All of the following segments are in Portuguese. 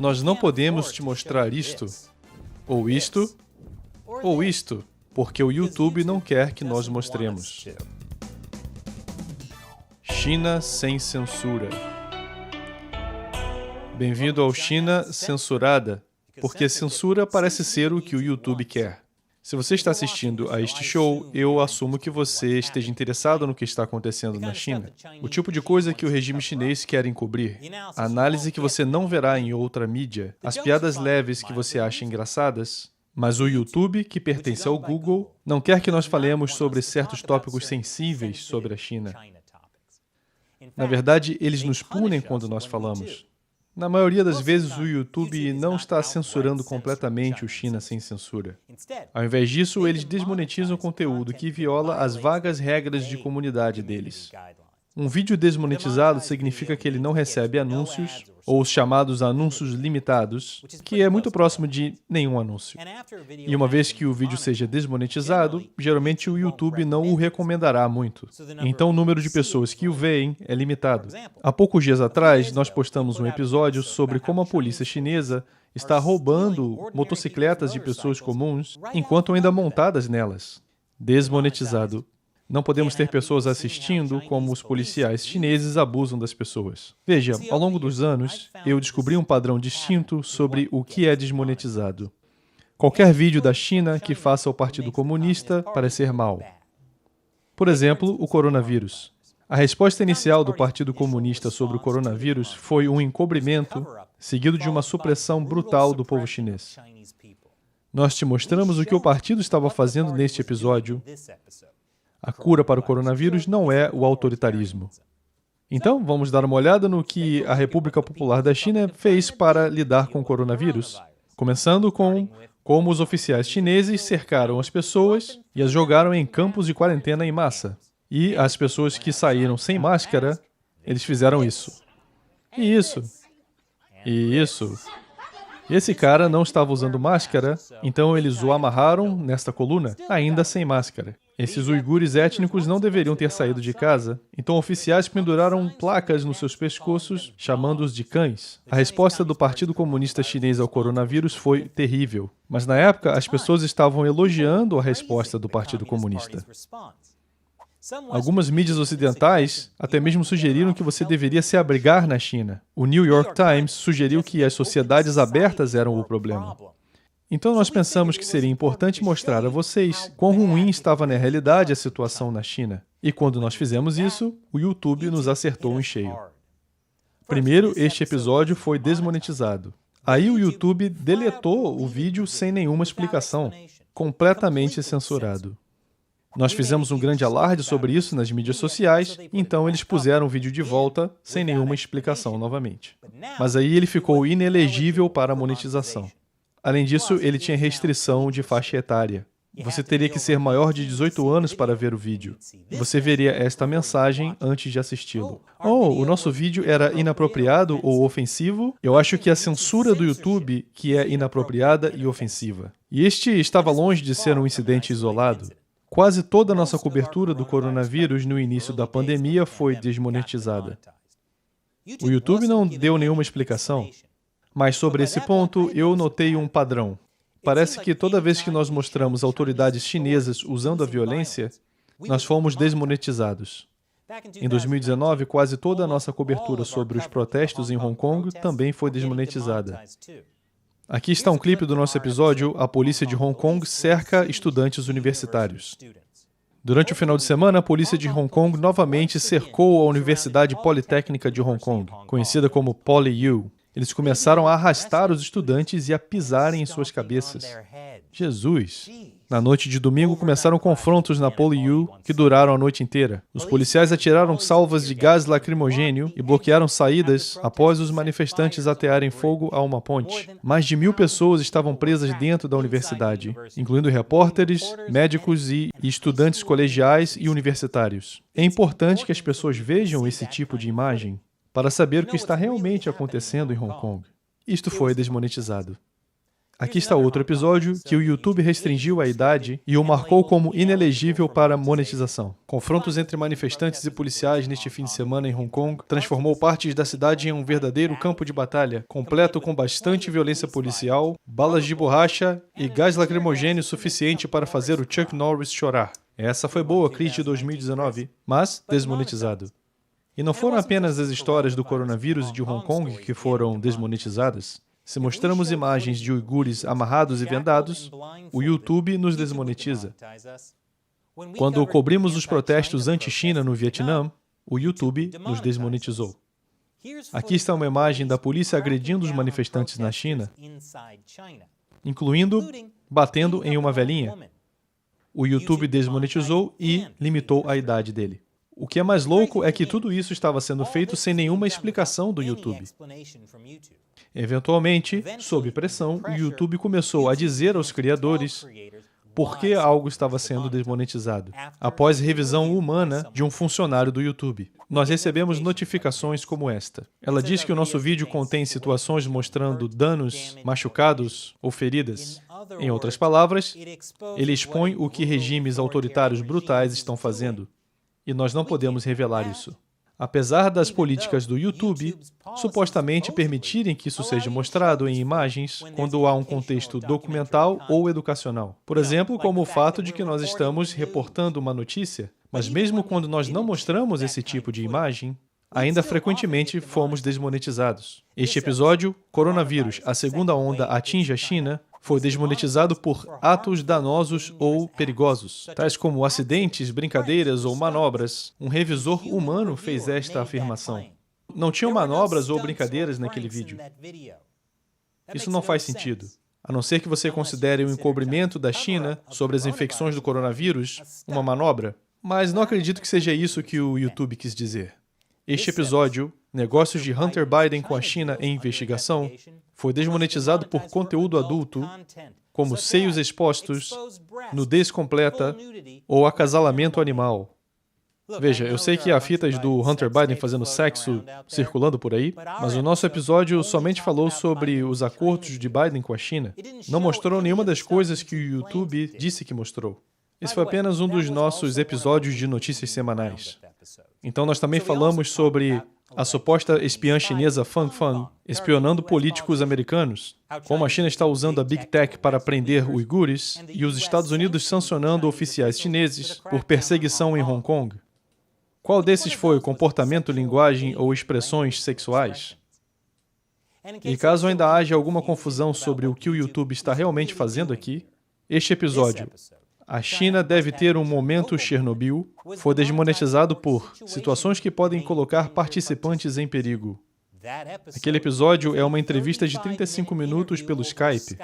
Nós não podemos te mostrar isto, ou isto, ou isto, porque o YouTube não quer que nós mostremos. China sem censura. Bem-vindo ao China Censurada, porque censura parece ser o que o YouTube quer. Se você está assistindo a este show, eu assumo que você esteja interessado no que está acontecendo na China. O tipo de coisa que o regime chinês quer encobrir. A análise que você não verá em outra mídia. As piadas leves que você acha engraçadas. Mas o YouTube, que pertence ao Google, não quer que nós falemos sobre certos tópicos sensíveis sobre a China. Na verdade, eles nos punem quando nós falamos. Na maioria das vezes, o YouTube não está censurando completamente o China sem censura. Ao invés disso, eles desmonetizam conteúdo que viola as vagas regras de comunidade deles. Um vídeo desmonetizado significa que ele não recebe anúncios, ou os chamados anúncios limitados, que é muito próximo de nenhum anúncio. E uma vez que o vídeo seja desmonetizado, geralmente o YouTube não o recomendará muito. Então o número de pessoas que o veem é limitado. Há poucos dias atrás, nós postamos um episódio sobre como a polícia chinesa está roubando motocicletas de pessoas comuns enquanto ainda montadas nelas. Desmonetizado. Não podemos ter pessoas assistindo como os policiais chineses abusam das pessoas. Veja, ao longo dos anos, eu descobri um padrão distinto sobre o que é desmonetizado. Qualquer vídeo da China que faça o Partido Comunista parecer mal. Por exemplo, o coronavírus. A resposta inicial do Partido Comunista sobre o coronavírus foi um encobrimento, seguido de uma supressão brutal do povo chinês. Nós te mostramos o que o partido estava fazendo neste episódio. A cura para o coronavírus não é o autoritarismo. Então, vamos dar uma olhada no que a República Popular da China fez para lidar com o coronavírus, começando com como os oficiais chineses cercaram as pessoas e as jogaram em campos de quarentena em massa. E as pessoas que saíram sem máscara, eles fizeram isso. E isso. E isso. Esse cara não estava usando máscara, então eles o amarraram nesta coluna, ainda sem máscara. Esses uigures étnicos não deveriam ter saído de casa, então oficiais penduraram placas nos seus pescoços, chamando-os de cães. A resposta do Partido Comunista Chinês ao coronavírus foi terrível, mas na época as pessoas estavam elogiando a resposta do Partido Comunista. Algumas mídias ocidentais até mesmo sugeriram que você deveria se abrigar na China. O New York Times sugeriu que as sociedades abertas eram o problema. Então nós pensamos que seria importante mostrar a vocês quão ruim estava na realidade a situação na China. E quando nós fizemos isso, o YouTube nos acertou em cheio. Primeiro, este episódio foi desmonetizado. Aí o YouTube deletou o vídeo sem nenhuma explicação, completamente censurado. Nós fizemos um grande alarde sobre isso nas mídias sociais, então eles puseram o vídeo de volta sem nenhuma explicação novamente. Mas aí ele ficou inelegível para a monetização. Além disso, ele tinha restrição de faixa etária. Você teria que ser maior de 18 anos para ver o vídeo. Você veria esta mensagem antes de assisti-lo. Oh, o nosso vídeo era inapropriado ou ofensivo? Eu acho que a censura do YouTube que é inapropriada e ofensiva. E este estava longe de ser um incidente isolado. Quase toda a nossa cobertura do coronavírus no início da pandemia foi desmonetizada. O YouTube não deu nenhuma explicação. Mas sobre esse ponto, eu notei um padrão. Parece que toda vez que nós mostramos autoridades chinesas usando a violência, nós fomos desmonetizados. Em 2019, quase toda a nossa cobertura sobre os protestos em Hong Kong também foi desmonetizada. Aqui está um clipe do nosso episódio A Polícia de Hong Kong cerca estudantes universitários. Durante o final de semana, a polícia de Hong Kong novamente cercou a Universidade Politécnica de Hong Kong, conhecida como PolyU. Eles começaram a arrastar os estudantes e a pisarem em suas cabeças. Jesus! Na noite de domingo, começaram confrontos na PolyU que duraram a noite inteira. Os policiais atiraram salvas de gás lacrimogênio e bloquearam saídas após os manifestantes atearem fogo a uma ponte. Mais de 1.000 pessoas estavam presas dentro da universidade, incluindo repórteres, médicos e estudantes colegiais e universitários. É importante que as pessoas vejam esse tipo de imagem para saber o que está realmente acontecendo em Hong Kong. Isto foi desmonetizado. Aqui está outro episódio que o YouTube restringiu a idade e o marcou como inelegível para monetização. Confrontos entre manifestantes e policiais neste fim de semana em Hong Kong transformou partes da cidade em um verdadeiro campo de batalha, completo com bastante violência policial, balas de borracha e gás lacrimogêneo suficiente para fazer o Chuck Norris chorar. Essa foi boa, crise de 2019, mas desmonetizado. E não foram apenas as histórias do coronavírus e de Hong Kong que foram desmonetizadas. Se mostramos imagens de uigures amarrados e vendados, o YouTube nos desmonetiza. Quando cobrimos os protestos anti-China no Vietnã, o YouTube nos desmonetizou. Aqui está uma imagem da polícia agredindo os manifestantes na China, incluindo batendo em uma velhinha. O YouTube desmonetizou e limitou a idade dele. O que é mais louco é que tudo isso estava sendo feito sem nenhuma explicação do YouTube. Eventualmente, sob pressão, o YouTube começou a dizer aos criadores por que algo estava sendo desmonetizado, após revisão humana de um funcionário do YouTube. Nós recebemos notificações como esta. Ela diz que o nosso vídeo contém situações mostrando danos, machucados ou feridas. Em outras palavras, ele expõe o que regimes autoritários brutais estão fazendo. E nós não podemos revelar isso. Apesar das políticas do YouTube supostamente permitirem que isso seja mostrado em imagens quando há um contexto documental ou educacional. Por exemplo, como o fato de que nós estamos reportando uma notícia, mas mesmo quando nós não mostramos esse tipo de imagem, ainda frequentemente fomos desmonetizados. Este episódio, Coronavírus, a segunda onda atinge a China, foi desmonetizado por atos danosos ou perigosos, tais como acidentes, brincadeiras ou manobras. Um revisor humano fez esta afirmação. Não tinham manobras ou brincadeiras naquele vídeo. Isso não faz sentido. A não ser que você considere o encobrimento da China sobre as infecções do coronavírus uma manobra. Mas não acredito que seja isso que o YouTube quis dizer. Este episódio, Negócios de Hunter Biden com a China em investigação, foi desmonetizado por conteúdo adulto, como seios expostos, nudez completa ou acasalamento animal. Veja, eu sei que há fitas do Hunter Biden fazendo sexo circulando por aí, mas o nosso episódio somente falou sobre os acordos de Biden com a China. Não mostrou nenhuma das coisas que o YouTube disse que mostrou. Esse foi apenas um dos nossos episódios de notícias semanais. Então nós também falamos sobre a suposta espiã chinesa Fang Fang espionando políticos americanos, como a China está usando a Big Tech para prender uigures e os Estados Unidos sancionando oficiais chineses por perseguição em Hong Kong. Qual desses foi comportamento, linguagem ou expressões sexuais? E caso ainda haja alguma confusão sobre o que o YouTube está realmente fazendo aqui, este episódio, A China deve ter um momento Chernobyl, foi desmonetizado por situações que podem colocar participantes em perigo. Aquele episódio é uma entrevista de 35 minutos pelo Skype.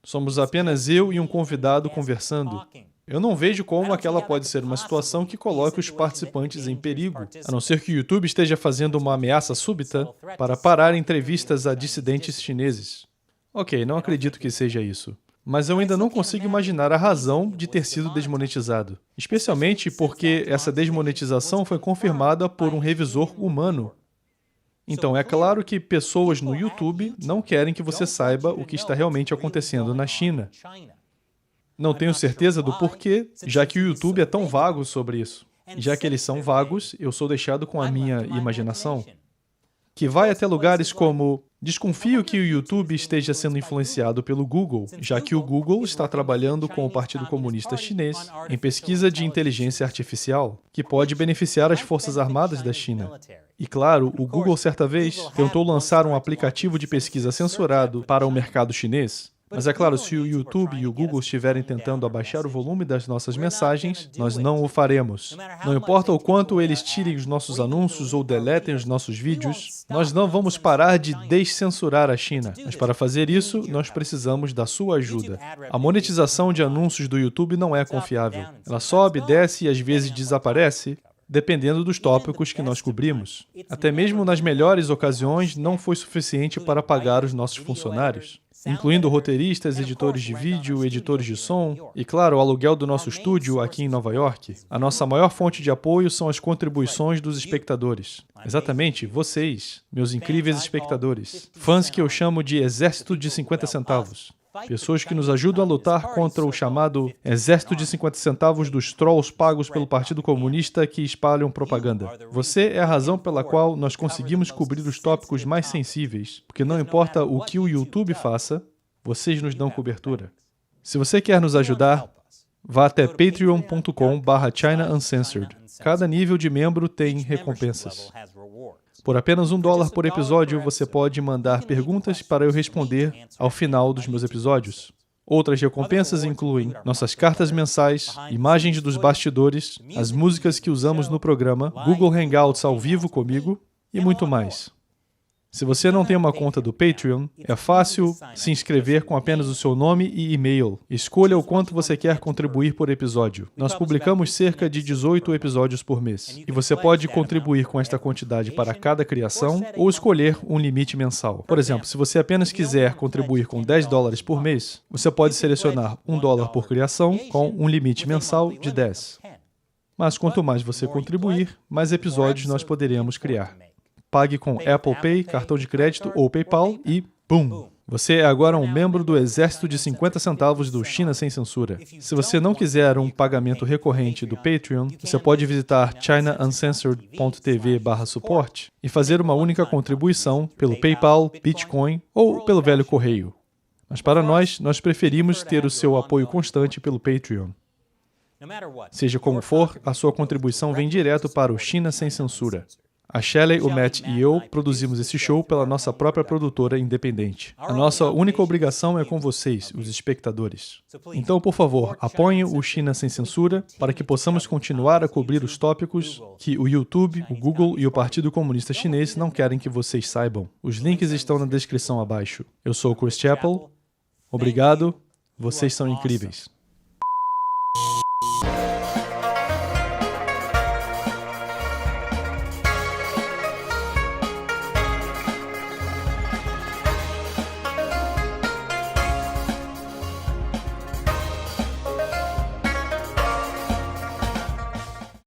Somos apenas eu e um convidado conversando. Eu não vejo como aquela pode ser uma situação que coloque os participantes em perigo, a não ser que o YouTube esteja fazendo uma ameaça súbita para parar entrevistas a dissidentes chineses. Ok, não acredito que seja isso. Mas eu ainda não consigo imaginar a razão de ter sido desmonetizado, especialmente porque essa desmonetização foi confirmada por um revisor humano. Então, é claro que pessoas no YouTube não querem que você saiba o que está realmente acontecendo na China. Não tenho certeza do porquê, já que o YouTube é tão vago sobre isso. E já que eles são vagos, eu sou deixado com a minha imaginação, que vai até lugares como: desconfio que o YouTube esteja sendo influenciado pelo Google, já que o Google está trabalhando com o Partido Comunista Chinês em pesquisa de inteligência artificial, que pode beneficiar as Forças Armadas da China. E claro, o Google certa vez tentou lançar um aplicativo de pesquisa censurado para o mercado chinês. Mas é claro, se o YouTube e o Google estiverem tentando abaixar o volume das nossas mensagens, nós não o faremos. Não importa o quanto eles tirem os nossos anúncios ou deletem os nossos vídeos, nós não vamos parar de descensurar a China. Mas para fazer isso, nós precisamos da sua ajuda. A monetização de anúncios do YouTube não é confiável. Ela sobe, desce e às vezes desaparece, dependendo dos tópicos que nós cobrimos. Até mesmo nas melhores ocasiões, não foi suficiente para pagar os nossos funcionários, incluindo roteiristas, editores de vídeo, editores de som e, claro, o aluguel do nosso estúdio aqui em Nova York. A nossa maior fonte de apoio são as contribuições dos espectadores. Exatamente, vocês, meus incríveis espectadores. Fãs que eu chamo de exército de 50 centavos. Pessoas que nos ajudam a lutar contra o chamado exército de 50 centavos dos trolls pagos pelo Partido Comunista que espalham propaganda. Você é a razão pela qual nós conseguimos cobrir os tópicos mais sensíveis, porque não importa o que o YouTube faça, vocês nos dão cobertura. Se você quer nos ajudar, vá até patreon.com/China Uncensored. Cada nível de membro tem recompensas. Por apenas $1 por episódio, você pode mandar perguntas para eu responder ao final dos meus episódios. Outras recompensas incluem nossas cartas mensais, imagens dos bastidores, as músicas que usamos no programa, Google Hangouts ao vivo comigo e muito mais. Se você não tem uma conta do Patreon, é fácil se inscrever com apenas o seu nome e e-mail. Escolha o quanto você quer contribuir por episódio. Nós publicamos cerca de 18 episódios por mês. E você pode contribuir com esta quantidade para cada criação ou escolher um limite mensal. Por exemplo, se você apenas quiser contribuir com $10 por mês, você pode selecionar $1 por criação com um limite mensal de 10. Mas quanto mais você contribuir, mais episódios nós poderemos criar. Pague com Apple Pay, cartão de crédito ou PayPal e BOOM! Você é agora um membro do exército de 50 centavos do China Sem Censura. Se você não quiser um pagamento recorrente do Patreon, você pode visitar chinauncensored.tv/suporte e fazer uma única contribuição pelo PayPal, Bitcoin ou pelo velho correio. Mas para nós preferimos ter o seu apoio constante pelo Patreon. Seja como for, a sua contribuição vem direto para o China Sem Censura. A Shelley, o Matt e eu produzimos esse show pela nossa própria produtora independente. A nossa única obrigação é com vocês, os espectadores. Então, por favor, apoiem o China Sem Censura para que possamos continuar a cobrir os tópicos que o YouTube, o Google e o Partido Comunista Chinês não querem que vocês saibam. Os links estão na descrição abaixo. Eu sou o Chris Chappell. Obrigado. Vocês são incríveis.